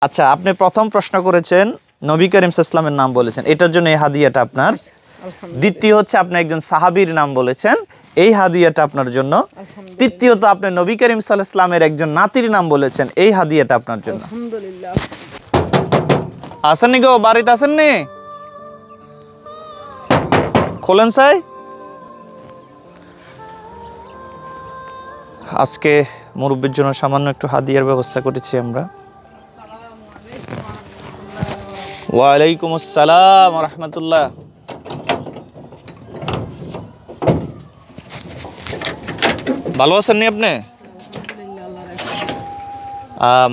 আচ্ছা, আপনি প্রথম প্রশ্ন করেছেন, নবী করিম সাল্লাল্লাহু আলাইহি ওয়াসাল্লামের নাম বলেছেন, এটার জন্য এই হাদিয়াটা আপনার। দ্বিতীয় হচ্ছে আপনি একজন সাহাবীর নাম বলেছেন, এই হাদিয়াটা আপনার জন্য। তৃতীয়ত আপনি নবী করিম সাল্লাল্লাহু আলাইহি ওয়াসাল্লামের একজন নাতির নাম বলেছেন, এই হাদিয়াটা আপনার জন্য। আলহামদুলিল্লাহ। আসেননি গো, বাড়িতে আসেননি? খোলেন সাই। আজকে মুরব্বির জন্য সামান্য একটু হাদিয়ার ব্যবস্থা করেছি আমরা। ওয়ালাইকুম আসসালাম ওয়া রাহমাতুল্লাহ। ভালো আছেন নি আপনি?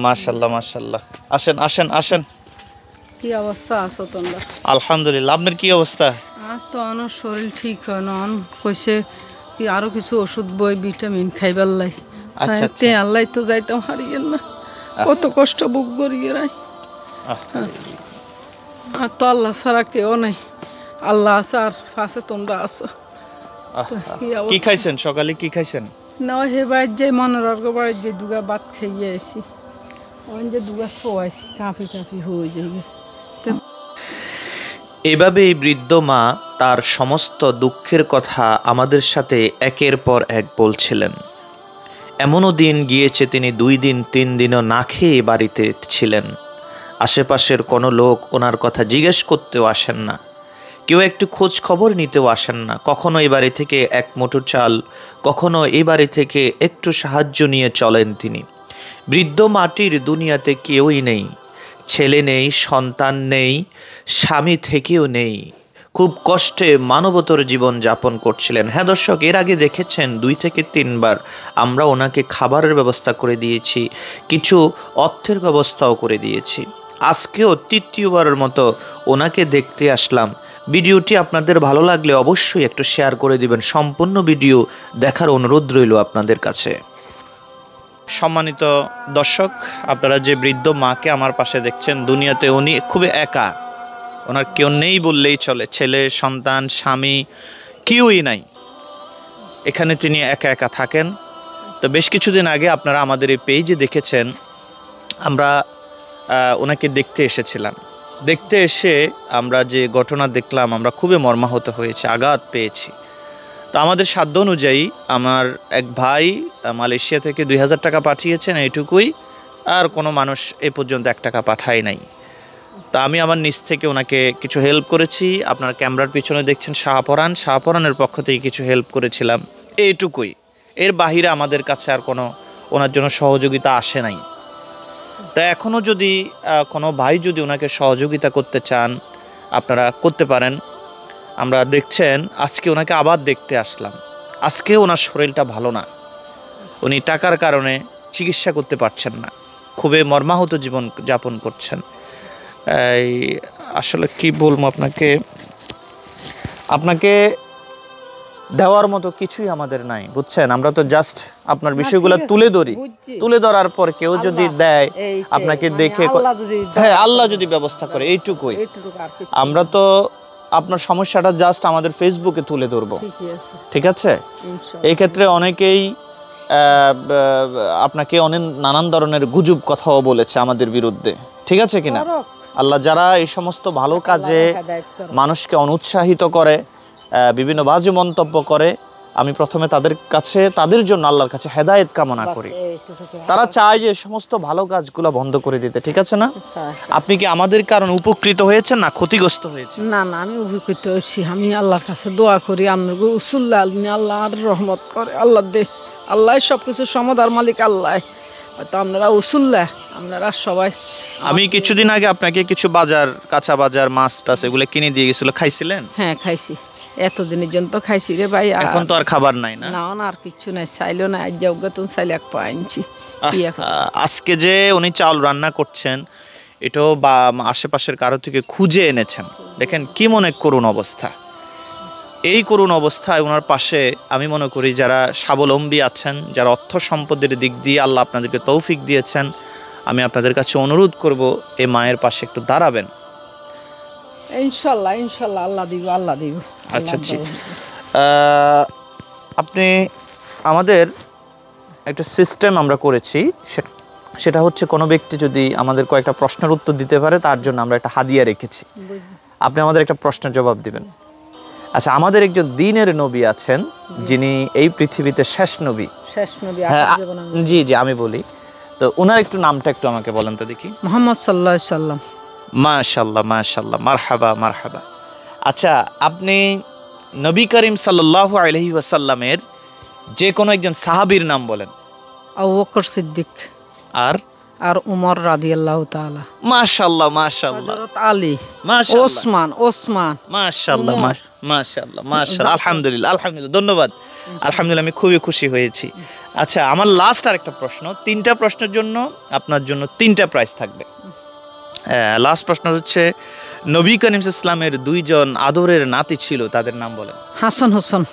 মাশাআল্লাহ মাশাআল্লাহ। আসেন আসেন আসেন। কি অবস্থা আছো তোমরা? আলহামদুলিল্লাহ। আপনার কি অবস্থা? আর তো আমার শরীর ঠিক হয় না, কইছে কি আরো কিছু ওষুধ বই ভিটামিন খাইবার লাই। আচ্ছা তে আল্লাহ তো যাইতাম হারিয়েন না, কত কষ্ট বুক করিয়ে রাই। আর তো আল্লাহ ছাড়া কেউ নাই, আল্লাহ আছে আর পাশে তোমরা আছো। কি খাইছেন সকালে, কি খাইছেন? না হে বাড়ির যে মনোরর্গ বাড়ির যে দুগা ভাত খাইয়ে আইছি, ওই যে দুগা শোয়াইছি, কাঁপি কাঁপি হয়ে যাই। এভাবেই বৃদ্ধ মা তার সমস্ত দুঃখের কথা আমাদের সাথে একের পর এক বলছিলেন। এমনও দিন গিয়েছে তিনি 2 দিন 3 দিনও না খেয়ে বাড়িতে ছিলেন। আশেপাশের কোনো লোক ওনার কথা জিজ্ঞেস করতেও আসেন না, কেউ একটু খোঁজ খবর নিতেও আসেন না। কখনো এই বাড়ি থেকে এক মুঠো চাল, কখনো এই বাড়ি থেকে একটু সাহায্য নিয়ে চলেন তিনি। বৃদ্ধ মাটির দুনিয়াতে কেউই নেই, ছেলে নেই, সন্তান নেই, স্বামী থেকেও নেই। খুব কষ্টে মানবতর জীবন যাপন করছিলেন। হ্যাঁ দর্শক, এর আগে দেখেছেন 2 থেকে 3 বার আমরা ওনাকে খাবারের ব্যবস্থা করে দিয়েছি, কিছু অর্থের ব্যবস্থাও করে দিয়েছি। আজকেও তৃতীয়বারের মতো ওনাকে দেখতে আসলাম। ভিডিওটি আপনাদের ভালো লাগলে অবশ্যই একটু শেয়ার করে দিবেন। সম্পূর্ণ ভিডিও দেখার অনুরোধ রইল আপনাদের কাছে। সম্মানিত দর্শক, আপনারা যে বৃদ্ধ মাকে আমার পাশে দেখছেন, দুনিয়াতে উনি খুবই একা, ওনার কেউ নেই বললেই চলে। ছেলে, সন্তান, স্বামী কেউই নাই, এখানে তিনি একা একা থাকেন। তো বেশ কিছুদিন আগে আপনারা আমাদের এই পেজে দেখেছেন, আমরা ওনাকে দেখতে এসেছিলাম। দেখতে এসে আমরা যে ঘটনা দেখলাম, আমরা খুবই মর্মাহত হয়েছি, আঘাত পেয়েছি। তো আমাদের সাধ্য অনুযায়ী আমার এক ভাই মালয়েশিয়া থেকে 2000 টাকা পাঠিয়েছেন, এইটুকুই। আর কোনো মানুষ এ পর্যন্ত 1 টাকা পাঠায় নাই। তা আমি আমার নিজ থেকে ওনাকে কিছু হেল্প করেছি। আপনার ক্যামেরার পিছনে দেখছেন শাহপরানের পক্ষ থেকে কিছু হেল্প করেছিলাম, এইটুকুই। এর বাহিরে আমাদের কাছে আর কোনো ওনার জন্য সহযোগিতা আসে নাই। তা এখনও যদি কোনো ভাই যদি ওনাকে সহযোগিতা করতে চান, আপনারা করতে পারেন। আমরা দেখছেন আজকে ওনাকে আবার দেখতে আসলাম। আজকে ওনার শরীরটা ভালো না, উনি টাকার কারণে চিকিৎসা করতে পারছেন না, খুবই মর্মাহত জীবন যাপন করছেন। এই আসলে কি বলবো আপনাকে দেওয়ার মতো কিছুই আমাদের নাই, বুঝছেন। আমরা তো জাস্ট আপনার বিষয়গুলো তুলে ধরার পর কেউ যদি দেয় আপনাকে দেখে, হ্যাঁ আল্লাহ যদি ব্যবস্থা করে, এইটুকুই। আমরা তো আপনার সমস্যাটা জাস্ট আমাদের ফেসবুকে তুলে ধরবো, ঠিক আছে। এই ক্ষেত্রে অনেকেই আপনাকে নানান ধরনের গুজব কথাও বলেছে আমাদের বিরুদ্ধে, ঠিক আছে কিনা। আল্লাহ যারা এই সমস্ত ভালো কাজে মানুষকে অনুৎসাহিত করে, বিভিন্ন বাজে মন্তব্য করে, আমি প্রথমে তাদের জন্য আল্লাহর কাছে হেদায়েত কামনা করি। তারা চায় যে সমস্ত ভালো কাজগুলো বন্ধ করে দিতে, ঠিক আছে না। আপনি কি আমাদের কারণে উপকৃত হয়েছেন না ক্ষতিগ্রস্ত হয়েছেন? না না, আমি উপকৃত হয়েছি। আমি আল্লাহর কাছে দোয়া করি, আপনাকে উসুল্লাহ আল্লাহ আর রহমত করে, আল্লাহ দে, আল্লাহ সবকিছু সমাধার মালিক আল্লাহ। তো আপনারা উসুল্লাহ, আপনারা সবাই। আমি কিছুদিন আগে আপনাকে কিছু কাঁচা বাজার, মাছ টাছ এগুলো কিনে দিয়ে গেছিল, খাইছিলেন? হ্যাঁ খাইছি, এতদিনের জন্য তো খাইছি রে ভাই। এখন তো আর খাবার নাই না? না আর কিছু নাই, চাইলেও না, আজ যাও তুমি চাইলে এক পা আনছি। আজকে যে উনি চাল রান্না করছেন, এটাও বা আশেপাশের কারো থেকে খুঁজে এনেছেন। দেখেন কি মনে করুণ অবস্থা। এই করুণ অবস্থায় ওনার পাশে আমি মনে করি যারা স্বাবলম্বী আছেন, যারা অর্থ সম্পদের দিক দিয়ে আল্লাহ আপনাদেরকে তৌফিক দিয়েছেন, আমি আপনাদের কাছে অনুরোধ করব এই মায়ের পাশে একটু দাঁড়াবেন। ইনশাল্লাহ ইনশাল্লাহ আল্লাহ দিব, আল্লাহ দিব। আচ্ছা আপনি আমাদের একটা সিস্টেম আমরা করেছি, সেটা হচ্ছে কোনো ব্যক্তি যদি আমাদের কয়েকটা প্রশ্নের উত্তর দিতে পারে তার জন্য আমরা একটা হাদিয়া রেখেছি। আপনি আমাদের একটা প্রশ্নের জবাব দিবেন। আচ্ছা, আমাদের একজন দ্বীনের নবী আছেন যিনি এই পৃথিবীতে শেষ নবী। হ্যাঁ, জি জি আমি বলি, তো ওনার একটু নামটা একটু আমাকে বলেন তো দেখি। মুহাম্মদ সাল্লাল্লাহু আলাইহি সাল্লাম। মাশাআল্লাহ মাশাআল্লাহ, মারহাবা মারহাবা। আচ্ছা, আপনি নবী করিম সাল্লাল্লাহু আলাইহি ওয়াসাল্লামের যে কোনো একজন সাহাবীর নাম বলেন। আবু বকর সিদ্দিক আর উমর রাদিয়াল্লাহু তাআলা। মাশাআল্লাহ মাশাআল্লাহ। হযরত আলী, মাশাআল্লাহ, ওসমান। মাশাআল্লাহ মাশাআল্লাহ মাশাআল্লাহ। আলহামদুলিল্লাহ আলহামদুলিল্লাহ, ধন্যবাদ। আলহামদুলিল্লাহ, আমি খুবই খুশি হয়েছি। আচ্ছা, আমার লাস্ট আর একটা প্রশ্ন, 3টা প্রশ্নের জন্য আপনার জন্য 3টা প্রাইজ থাকবে। লাস্ট প্রশ্ন হচ্ছে, নবী করিম সাল্লাল্লাহু আলাইহি ওয়াসাল্লামের 2জন আদরের নাতি ছিল, তাদের নাম বলেন। হাসান হোসেন।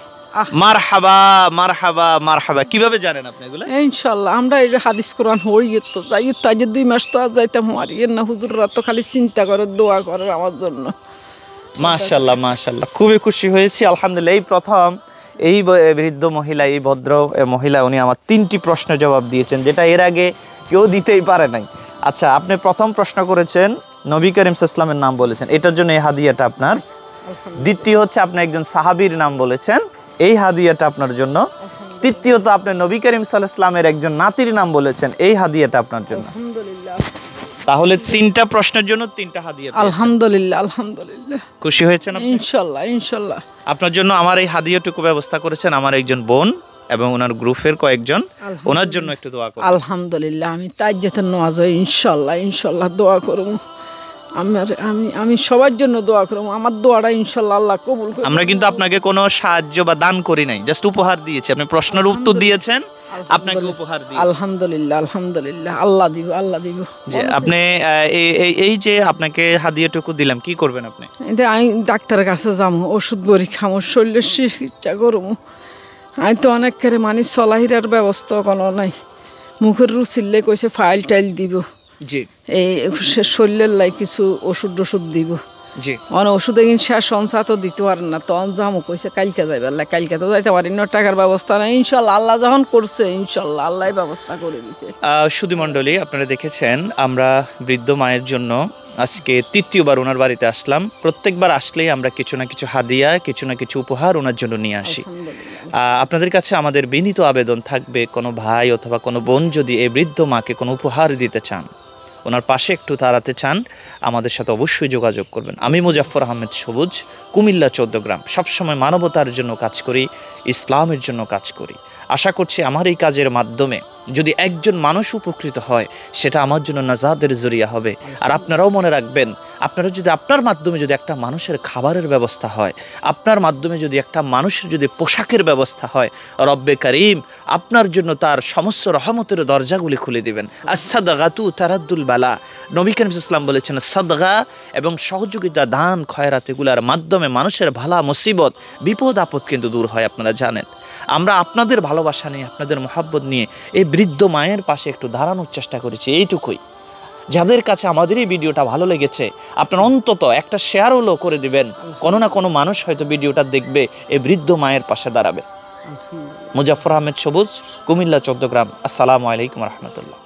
মারহাবা মারহাবা মারহাবা। কিভাবে জানেন আপনি এগুলো? ইনশাআল্লাহ আমরা এই হাদিস কোরআন হই তো যাই তো, আজ 2 মাস তো আর যাইতাম মারি না, হুজুররা তো খালি চিন্তা করে দোয়া করে আমার জন্য। মাশাআল্লাহ মাশাআল্লাহ, খুবই খুশি হয়েছি। আলহামদুলিল্লাহ, এই প্রথম এই বৃদ্ধ মহিলা, এই ভদ্র মহিলা, উনি আমার 3টি প্রশ্নের জবাব দিয়েছেন, যেটা এর আগে কেউ দিতেই পারে নাই। আচ্ছা, আপনি প্রথম প্রশ্ন করেছেন, নবী করিম সাল্লাল্লাহু আলাইহি ওয়াসাল্লামের নাম বলেছেন, এটার জন্য এই হাদিয়াটা আপনার। দ্বিতীয় হচ্ছে, আপনি একজন সাহাবীর নাম বলেছেন, এই হাদিয়াটা আপনার জন্য। তৃতীয়ত, আপনি নবী করিম সাল্লাল্লাহু আলাইহি ওয়াসাল্লামের একজন নাতির নাম বলেছেন, এই হাদিয়াটা আপনার জন্য। আলহামদুলিল্লাহ। তাহলে 3টা প্রশ্নের জন্য 3টা হাদিয়া। আলহামদুলিল্লাহ আলহামদুলিল্লাহ। খুশি হয়েছেন আপনি? ইনশাআল্লাহ ইনশাআল্লাহ। আপনার জন্য আমার এই হাদিয়াটুকু ব্যবস্থা করেছেন আমার একজন বোন এবং ওনার গ্রুপের কয়েকজন, ওনার জন্য একটু দোয়া করুন। আলহামদুলিল্লাহ, আমি তাজ্জাতের নামাজ ইনশাআল্লাহ ইনশাআল্লাহ দোয়া করব। আমি সবার জন্য দোয়া করব, আমার দোয়াটা ইনশাআল্লাহ আল্লাহ কবুল করবে। আমরা কিন্তু আপনাকে কোনো সাহায্য বা দান করি নাই, জাস্ট উপহার দিয়েছি। আপনি প্রশ্নের উত্তর দিয়েছেন, আপনাকে উপহার দিয়েছি। আলহামদুলিল্লাহ আলহামদুলিল্লাহ, আল্লাহ দিব আল্লাহ দিব। যে আপনি এই যে আপনাকে হাদিয়াটুকু দিলাম, কি করবেন আপনি? এটা আমি ডাক্তারের কাছে যাবো, ওষুধ বড়ি খামো, শরীরের চিকিৎসা করবো। আমি তো অনেক করে মানে চলাহিরার ব্যবস্থা কোনো নাই, মুখের রুচিল্লে কইছে ফাইল টাইল দিব। জি, এই শরীরের লাই কিছু ওষুধ দিব। জি, অনেক ওষুধে কিন্তু শেষ সঞ্চা তো দিতে পারেন না, তখন যাবো কইছে কালকে যাইবে। আল্লাহ কালকে তো যাইতে পারি না, টাকার ব্যবস্থা নাই। ইনশাল্লাহ আল্লাহ যখন করছে ইনশাল্লাহ আল্লাহ ব্যবস্থা করে দিছে। সুধী মণ্ডলী, আপনারা দেখেছেন আমরা বৃদ্ধ মায়ের জন্য আজকে 3য়বার ওনার বাড়িতে আসলাম। প্রত্যেকবার আসলেই আমরা কিছু না কিছু হাদিয়া, কিছু না কিছু উপহার ওনার জন্য নিয়ে আসি। আপনাদের কাছে আমাদের বিনীত আবেদন থাকবে, কোনো ভাই অথবা কোনো বোন যদি এই বৃদ্ধ মাকে কোনো উপহার দিতে চান, ওনার পাশে একটু দাঁড়াতে চান, আমাদের সাথে অবশ্যই যোগাযোগ করবেন। আমি মুজাফফর আহমেদ সবুজ, কুমিল্লা 14 গ্রাম, সবসময় মানবতার জন্য কাজ করি, ইসলামের জন্য কাজ করি। আশা করছি আমার এই কাজের মাধ্যমে যদি একজন মানুষ উপকৃত হয়, সেটা আমার জন্য নাজাতের জরিয়া হবে। আর আপনারাও মনে রাখবেন, আপনারা যদি আপনার মাধ্যমে যদি একটা মানুষের খাবারের ব্যবস্থা হয়, আপনার মাধ্যমে যদি একটা মানুষের যদি পোশাকের ব্যবস্থা হয়, রব্বে কারীম আপনার জন্য তার সমস্ত রহমতের দরজাগুলি খুলে দিবেন। as-সাদগাতু তারাদ্দুল বালা, নবী করিম সাল্লাল্লাহু আলাইহি ওয়াসাল্লাম বলেছেন, সাদগা এবং সহযোগিতা, দান, খয়রাত, এগুলার মাধ্যমে মানুষের ভালা মুসিবত, বিপদ আপদ কিন্তু দূর হয়। আপনারা জানেন, আমরা আপনাদের ভালোবাসা নিয়ে, আপনাদের মহব্বত নিয়ে এই বৃদ্ধ মায়ের পাশে একটু দাঁড়ানোর চেষ্টা করেছি, এইটুকুই। যাদের কাছে আমাদের এই ভিডিওটা ভালো লেগেছে, আপনারা অন্তত একটা শেয়ার হলো করে দিবেন, কোনো না কোনো মানুষ হয়তো ভিডিওটা দেখবে, এই বৃদ্ধ মায়ের পাশে দাঁড়াবে। মুজাফফর আহমেদ সবুজ, কুমিল্লা 14 গ্রাম। আসসালামু আলাইকুম রহমতুল্লাহ।